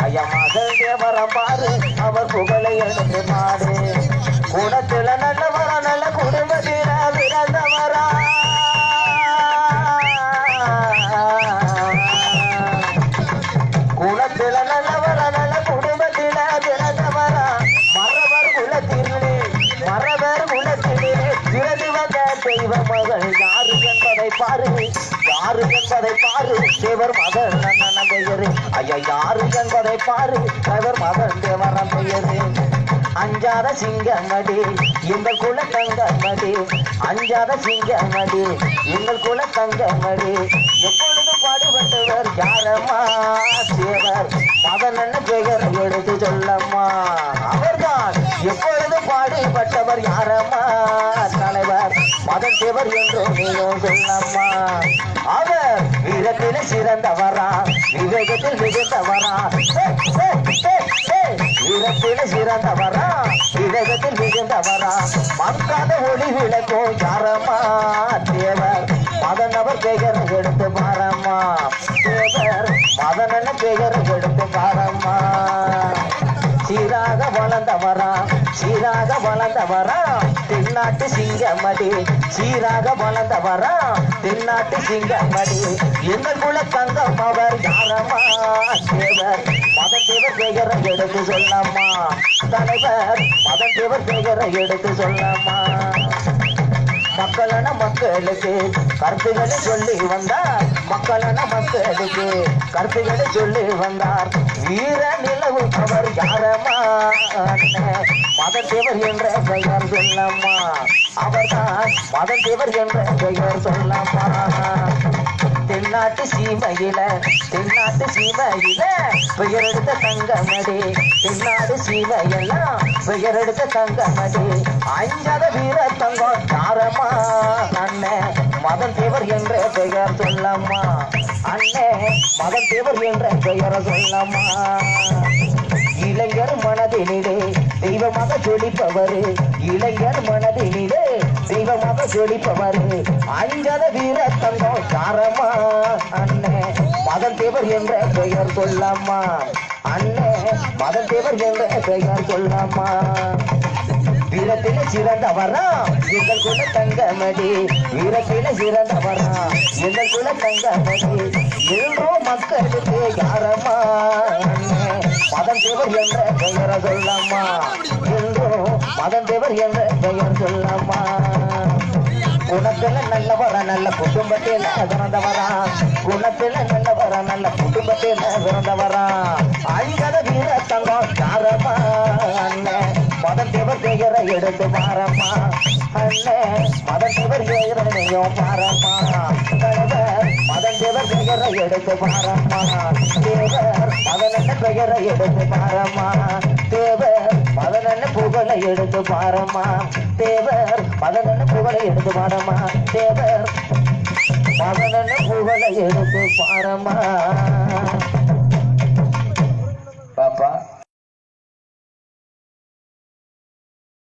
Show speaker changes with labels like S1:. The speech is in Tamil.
S1: ஐயா மகள் தேவரம் பாரு அவர் புகழை எடுத்து பாடு குணத்துல நல்லவரா நல்ல குடும்பத்தில பிறந்தவரா குணத்துல நல்லவரா நல்ல குடும்பத்தில பிறந்தவரா மரவர் குலத்திலே பிறந்து வந்த தெய்வ மகள் யாரு என்பதை பாரு யாரு என்பதை பாரு தேவர் மகள் நன்ன பெயரு ஐயா யாரு என்பதை பாரு தேவர் மகள் தேவரம் பெயரு அஞ்சாத சிங்கமடி எங்கள் குல தங்கமடி அஞ்சாத சிங்கமடி எங்கள் குல தங்கமடி எப்பொழுது பாடுபட்டவர் யாரம்மா தேவர் மகன் என்ன பெயர் எடுத்து சொல்லம்மா அவர்தான் எப்பொழுது பாடுபட்டவர் யாரம்மா தலைவர் மகன் தேவர் என்று நீயும் சொல்லம்மா அவர் வீரத்திலே சிறந்தவரா விவேகத்தில் மிகுந்தவரா வீரத்திலே சிறந்தவரா விவேகத்தில் மிகுந்தவரா மங்காத ஒளி விளக்கோ யாரம்மா தேவர் மதன் அவர் பெயர் எடுத்து பாரம்மா தேவர் மதன் என்ன பெயர் எடுத்து பாரம்மா சீராக வளர்ந்தவரா சீராக வளர்ந்தவரா தென்னாட்டு சிங்கமடி சீராக வளர்ந்தவரா தென்னாட்டு சிங்கமடி எங்கள் குல தங்கம் அவர் யாரம்மா தேவர் மதன் தேவர் பெயரை எடுத்து சொல்லம்மா தலைவர் மதன் தேவர் பெயரை எடுத்து சொல்லம்மா மக்களான மக்களுக்கு கருத்துக்களை சொல்லி வந்தார் மக்களான மக்களுக்கு கருத்துக்களை சொல்லி வந்தார் வீர நிலவு அவர் யாரம்மா மதன் தேவர் என்ற பெயர் சொல்லம்மா அவர்தான் மதன் தேவர் என்ற பெயர் சொல்லம்மா தென்னாட்டு சீமையில பெயர் எடுத்த தங்கமடி தென்னாடு சீமையெல்லாம் பெயர் எடுத்த தங்கமடி அஞ்சாத வீர தங்கம் யாரம்மா அண்ணன் மதன் தேவர் என்ற பெயர் சொல்லம்மா அண்ணே மதன் தேவர் என்ற பெயர் சொல்லம்மா இளைஞர் மனதினிலே தெய்வமாக ஜொலிப்பவரு இளைஞர் மனதினிலே தெய்வமாக ஜொலிப்பவரு அஞ்சாத வீர தங்கம் யாரம்மா அண்ணே மதன் தேவர் என்ற பெயர் சொல்லம்மா அண்ணே மதன் தேவர் என்ற பெயர் சொல்லம்மா வீரத்தில சிறந்தவரா எங்கள் குல தங்கமடி வீரத்தில சிறந்தவரா எங்கள் குல தங்கமடி எல்லோரும் மக்களுக்கு யாரம்மா மதன் தேவர் என்ற பெயரை சொல்லம்மா என்றும் மதன் தேவர் என்ற பெயர் சொல்லம்மா குணத்துல நல்லவரா நல்ல குடும்பத்தில் பிறந்தவரா குணத்துல நல்லவரா நல்ல குடும்பத்தில் பிறந்தவரா அழியாத வீர தங்கம் யாரம்மா அண்ணன் மதன் தேவர் பெயரை எடுத்து பாரம்மா அண்ணே மதன் தேவர் பெயரையும் பாரம்மா தலைவர் மதன் தேவர் பெயரை எடுத்து பாரம்மா தேவர் மதன் பெயரை எடுத்து பாரம்மா தேவர் மதன் புகழை எடுத்து பாரம்மா தேவர் மதன் புகழை எடுத்து பாரம்மா தேவர் மதன் புகழை எடுத்து பாரம்மா பாப்பா